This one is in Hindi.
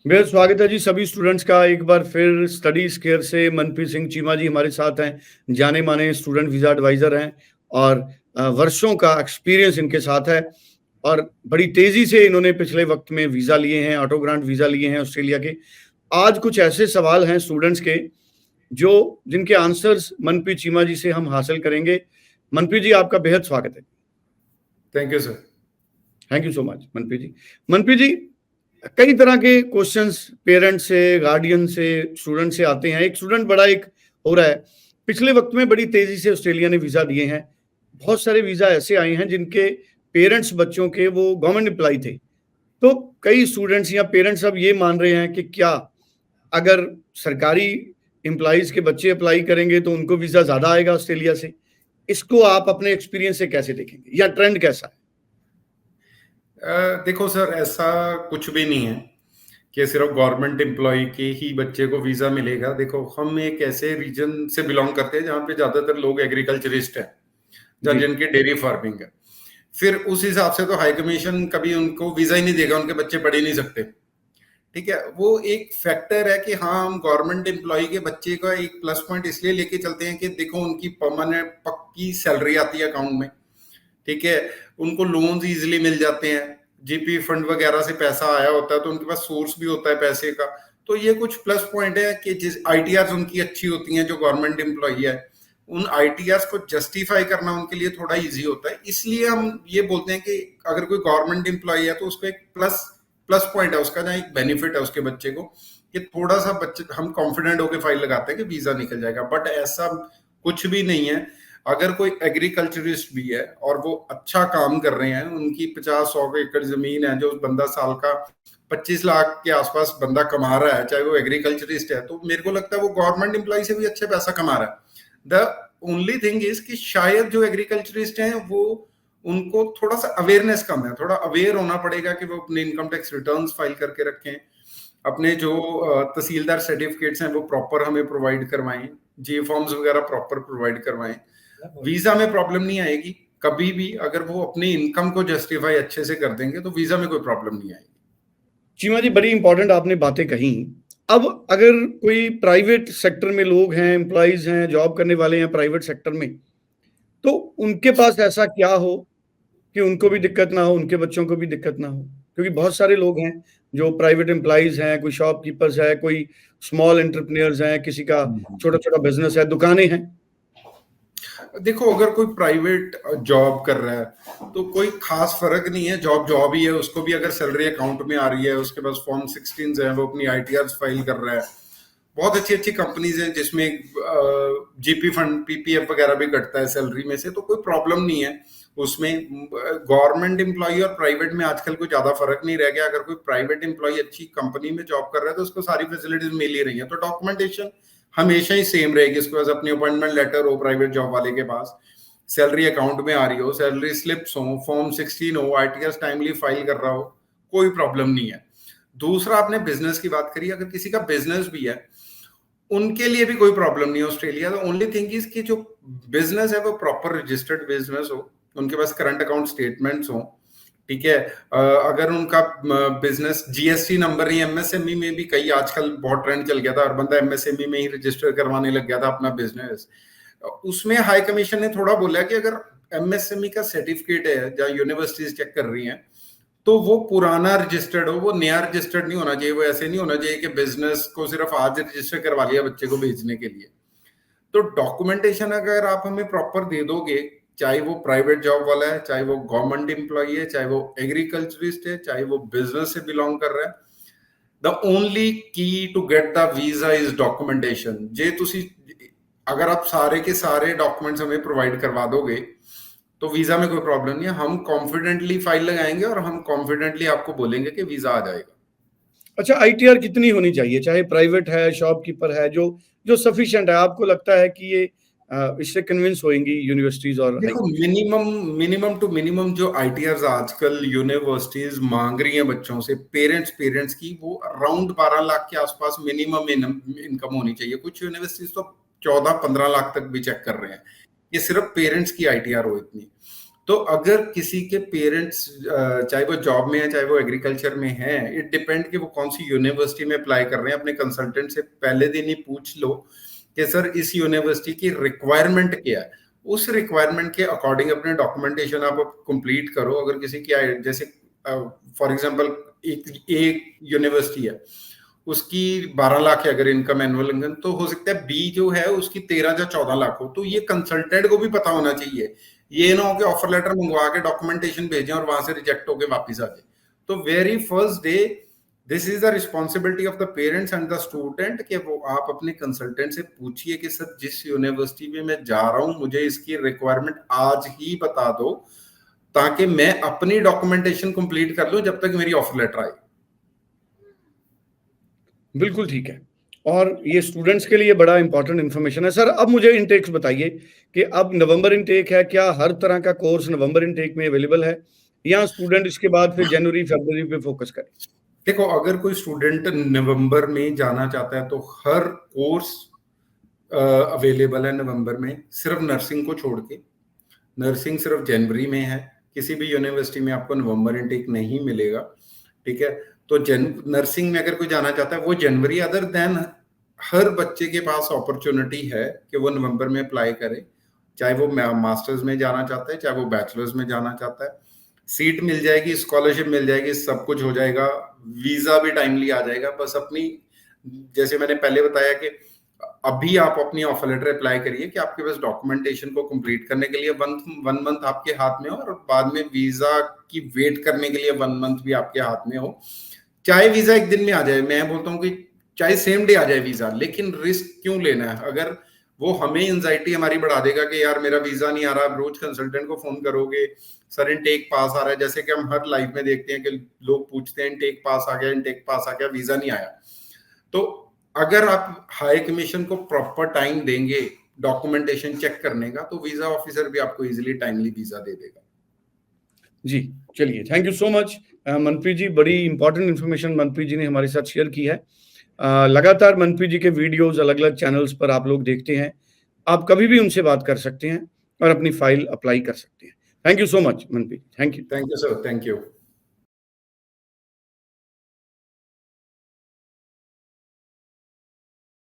बेहद स्वागत है जी सभी स्टूडेंट्स का एक बार फिर स्टडी स्केयर से मनप्रीत सिंह चीमा जी हमारे साथ हैं, जाने-माने स्टूडेंट वीज़ा एडवाइज़र हैं और वर्षों का एक्सपीरियंस इनके साथ है और बड़ी तेज़ी से इन्होंने पिछले वक़्त में वीज़ा लिए हैं, ऑटो ग्रांट वीज़ा लिए हैं ऑस्ट्रेलिया के। आज कुछ ऐसे सवाल हैं स्टूडेंट्स के, जो जिनके आंसर्स मनप्रीत चीमा जी से हम हासिल करेंगे। मनप्रीत जी, आपका बेहद स्वागत है। Thank you sir. Thank you so much Manpreet ji. Manpreet ji, कई तरह के क्वेश्चंस पेरेंट्स से, गार्डियन से, स्टूडेंट से आते हैं। एक स्टूडेंट बड़ा एक हो रहा है, पिछले वक्त में बड़ी तेजी से ऑस्ट्रेलिया ने वीज़ा दिए हैं। बहुत सारे वीज़ा ऐसे आए हैं जिनके पेरेंट्स बच्चों के वो गवर्नमेंट एम्प्लॉय थे। तो कई स्टूडेंट्स या पेरेंट्स अब ये मान रहे हैं कि क्या अगर सरकारी एम्प्लॉइज़ के बच्चे अप्लाई करेंगे तो उनको वीज़ा ज़्यादा आएगा ऑस्ट्रेलिया से? इसको आप अपने एक्सपीरियंस से कैसे देखेंगे या ट्रेंड कैसा है? देखो सर, ऐसा कुछ भी नहीं है कि सिर्फ गवर्नमेंट एम्प्लॉय के ही बच्चे को वीजा मिलेगा। देखो, हम एक ऐसे रीजन से बिलोंग करते हैं जहाँ पे ज्यादातर लोग एग्रीकल्चरिस्ट हैं, जहाँ जिनकी डेयरी फार्मिंग है। फिर उस हिसाब से तो हाई कमीशन कभी उनको वीजा ही नहीं देगा, उनके बच्चे पढ़ ही नहीं सकते। ठीक है, वो एक फैक्टर है कि हाँ, हम गवर्नमेंट एम्प्लॉय के बच्चे का एक प्लस पॉइंट इसलिए लेके चलते हैं कि देखो उनकी परमानेंट पक्की सैलरी आती है अकाउंट में। ठीक है, उनको लोन्स इजीली मिल जाते हैं, जीपी फंड वगैरह से पैसा आया होता है तो उनके पास सोर्स भी होता है पैसे का। तो ये कुछ प्लस पॉइंट है कि जिस आईटीआर उनकी अच्छी होती हैं, जो गवर्नमेंट एम्प्लॉई है उन आईटीआर को जस्टिफाई करना उनके लिए थोड़ा इजी होता है। इसलिए हम ये बोलते हैं कि अगर कोई गवर्नमेंट एम्प्लॉई है तो उसको एक प्लस पॉइंट है उसका, जहाँ एक बेनिफिट है उसके बच्चे को कि थोड़ा सा बच्चे हम कॉन्फिडेंट होकर फाइल लगाते हैं कि वीजा निकल जाएगा। बट ऐसा कुछ भी नहीं है। अगर कोई एग्रीकल्चरिस्ट भी है और वो अच्छा काम कर रहे हैं, उनकी 50-100 एकड़ जमीन है, जो बंदा साल का 25 लाख के आसपास बंदा कमा रहा है, चाहे वो एग्रीकल्चरिस्ट है, तो मेरे को लगता है वो गवर्नमेंट एम्प्लॉय से भी अच्छे पैसा कमा रहा है। द ओनली थिंग इज कि शायद जो एग्रीकल्चरिस्ट हैं वो उनको थोड़ा सा अवेयरनेस कम है, थोड़ा अवेयर होना पड़ेगा कि वो अपने इनकम टैक्स रिटर्न्स फाइल करके रखें, अपने जो तहसीलदार सर्टिफिकेट्स हैं वो प्रॉपर हमें प्रोवाइड करवाएं, जे फॉर्म्स वगैरह प्रॉपर प्रोवाइड करवाएं। वीजा में प्रॉब्लम नहीं आएगी कभी भी, अगर वो अपनी इनकम को जस्टिफाई अच्छे से कर देंगे तो वीजा में कोई प्रॉब्लम नहीं आएगी। चीमा जी, बड़ी इंपॉर्टेंट आपने बातें कही। अब अगर कोई प्राइवेट सेक्टर में लोग हैं, एम्प्लॉइज हैं, जॉब करने वाले हैं प्राइवेट सेक्टर में, तो उनके पास ऐसा क्या हो कि उनको भी दिक्कत ना हो, उनके बच्चों को भी दिक्कत ना हो? क्योंकि बहुत सारे लोग हैं जो प्राइवेट एम्प्लॉइज हैं, कोई शॉपकीपर्स है, कोई स्मॉल एंटरप्रेन्योर्स हैं, किसी का छोटा-छोटा बिजनेस है, दुकानें हैं। देखो, अगर कोई प्राइवेट जॉब कर रहा है तो कोई खास फर्क नहीं है, जॉब ही है। उसको भी अगर सैलरी अकाउंट में आ रही है, उसके पास फॉर्म 16 है, वो अपनी आईटीआर फाइल कर रहा है। बहुत अच्छी अच्छी कंपनीज हैं जिसमें जीपी फंड, पीपीएफ वगैरह भी कटता है सैलरी में से, तो कोई प्रॉब्लम नहीं है उसमें। गवर्नमेंट एम्प्लॉय और प्राइवेट में आजकल कोई ज्यादा फर्क नहीं रह गया। अगर कोई प्राइवेट एम्प्लॉय अच्छी कंपनी में जॉब कर रहा है तो उसको सारी फैसिलिटीज मिल ही रही है, तो डॉक्यूमेंटेशन हमेशा ही सेम रहेगी। उसके पास अपनी अपॉइंटमेंट लेटर हो प्राइवेट जॉब वाले के पास, सैलरी अकाउंट में आ रही हो, सैलरी स्लिप्स हो, फॉर्म 16 हो, आईटीआर टाइमली फाइल कर रहा हो, कोई प्रॉब्लम नहीं है। दूसरा, आपने बिजनेस की बात करी, अगर किसी का बिजनेस भी है उनके लिए भी कोई प्रॉब्लम नहीं है Australia. The only thing is कि जो बिजनेस है वो प्रॉपर रजिस्टर्ड बिजनेस हो, उनके पास करंट अकाउंट स्टेटमेंट्स हो। ठीक है, अगर उनका बिजनेस जीएसटी नंबर ही, एमएसएमई में भी कई आजकल बहुत ट्रेंड चल गया था, हर बंदा एमएसएमई में ही रजिस्टर करवाने लग गया था अपना बिजनेस। उसमें हाई कमीशन ने थोड़ा बोला कि अगर एमएसएमई का सर्टिफिकेट है, जहाँ यूनिवर्सिटीज चेक कर रही हैं, तो वो पुराना रजिस्टर्ड हो, वो नया रजिस्टर्ड नहीं होना चाहिए। वो ऐसे नहीं होना चाहिए कि बिजनेस को सिर्फ आज रजिस्टर करवा लिया बच्चे को भेजने के लिए। तो डॉक्यूमेंटेशन अगर आप हमें प्रॉपर दे दोगे, चाहे वो प्राइवेट जॉब वाला है, चाहे वो गवर्नमेंट एम्प्लॉय है, चाहे वो एग्रीकल्चरिस्ट है, चाहे वो बिजनेस से बिलोंग कर रहा है, the only key to get the visa is documentation. जे तुसी अगर आप सारे के सारे डॉक्यूमेंट्स हमें प्रोवाइड करवा दोगे तो वीजा में कोई प्रॉब्लम नहीं है। हम कॉन्फिडेंटली फाइल लगाएंगे और हम कॉन्फिडेंटली आपको बोलेंगे कि वीजा आ जाएगा। अच्छा, आईटीआर कितनी होनी चाहिए? चाहे प्राइवेट है, शॉपकीपर है, जो जो सफिशिएंट है, आपको लगता है कि ये इससे कन्विंस होंगी यूनिवर्सिटीज और देखो, मिनिमम टू मिनिमम जो आईटीआर आजकल यूनिवर्सिटीज मांग रही हैं बच्चों से, पेरेंट्स की, वो अराउंड 12 लाख के आसपास मिनिमम इनकम होनी चाहिए। कुछ यूनिवर्सिटीज तो 14-15 लाख तक भी चेक कर रहे हैं, ये सिर्फ पेरेंट्स की आईटीआर हो इतनी। तो अगर किसी के पेरेंट्स चाहे वो जॉब में है चाहे वो एग्रीकल्चर में है, इट डिपेंड कि वो कौन सी यूनिवर्सिटी में अप्लाई कर रहे हैं। अपने कंसल्टेंट से पहले दिन ही पूछ लो कि सर इस यूनिवर्सिटी की रिक्वायरमेंट क्या है, उस रिक्वायरमेंट के अकॉर्डिंग अपने डॉक्यूमेंटेशन आप कंप्लीट करो। अगर किसी की जैसे फॉर एग्जांपल एक यूनिवर्सिटी है, उसकी 12 लाख है अगर इनकम एनुअल इनकम, तो हो सकता है बी जो है उसकी 13 या 14 लाख हो। तो ये कंसल्टेंट को भी पता होना चाहिए, ये ना हो कि ऑफर लेटर मंगवा के डॉक्यूमेंटेशन भेजें और वहां से रिजेक्ट होके वापस आ जाए। तो very first day this is the responsibility of the parents and the student कि वो आप अपने कंसल्टेंट से पूछिए कि सर जिस यूनिवर्सिटी में मैं जा रहा हूं मुझे इसकी रिक्वायरमेंट आज ही बता दो, ताकि मैं अपनी डॉक्यूमेंटेशन कंप्लीट कर लूं जब तक मेरी ऑफर लेटर आए। बिल्कुल ठीक है, और ये स्टूडेंट्स के लिए बड़ा इंपॉर्टेंट इन्फॉर्मेशन है। सर अब मुझे इनटेक्स बताइए कि अब नवंबर इनटेक है, क्या हर तरह का कोर्स नवंबर इनटेक में अवेलेबल है, या स्टूडेंट इसके बाद फिर जनवरी फरवरी पे फोकस करें? देखो, अगर कोई स्टूडेंट नवंबर में जाना चाहता है तो हर कोर्स अवेलेबल है नवंबर में, सिर्फ नर्सिंग को छोड़ के। नर्सिंग सिर्फ जनवरी में है, किसी भी यूनिवर्सिटी में आपको नवंबर इनटेक नहीं मिलेगा, ठीक है। तो नर्सिंग में अगर कोई जाना चाहता है वो जनवरी, अदर देन हर बच्चे के पास अपॉर्चुनिटी है कि वो नवंबर में अप्लाई करे, चाहे वो मास्टर्स में जाना चाहता है चाहे वो बैचलर्स में जाना चाहता है। सीट मिल जाएगी, स्कॉलरशिप मिल जाएगी, सब कुछ हो जाएगा, वीजा भी टाइमली आ जाएगा। बस अपनी, जैसे मैंने पहले बताया कि अभी आप अपनी ऑफर लेटर अप्लाई करिए कि आपके पास डॉक्यूमेंटेशन को कंप्लीट करने के लिए वन मंथ आपके हाथ में हो, और बाद में वीजा की वेट करने के लिए 1 मंथ भी आपके हाथ में हो। चाहे वीजा एक दिन में आ जाए, मैं बोलता हूँ कि चाहे सेम डे आ जाए वीजा, लेकिन रिस्क क्यों लेना है? अगर वो हमें एंजाइटी हमारी बढ़ा देगा कि यार मेरा वीजा नहीं आ रहा, रोज कंसल्टेंट को फोन करोगे सर इनटेक पास आ रहा है, जैसे कि हम हर लाइफ में देखते हैं कि लोग पूछते हैं इनटेक पास आ गया, इनटेक पास आ गया, वीजा नहीं आया। तो अगर आप हाई कमीशन को प्रॉपर टाइम देंगे डॉक्यूमेंटेशन चेक करने का, तो वीजा ऑफिसर भी आपको इजीली टाइमली वीजा दे देगा। जी चलिए, thank you so much Manpreet ji, बड़ी इंपॉर्टेंट इन्फॉर्मेशन मनप्रीत जी ने हमारे साथ शेयर की है। लगातार मनप्रीत जी के वीडियोस अलग अलग चैनल्स पर आप लोग देखते हैं, आप कभी भी उनसे बात कर सकते हैं और अपनी फाइल अप्लाई कर सकते हैं। Thank you so much Manpreet, thank you. Thank you sir, thank you.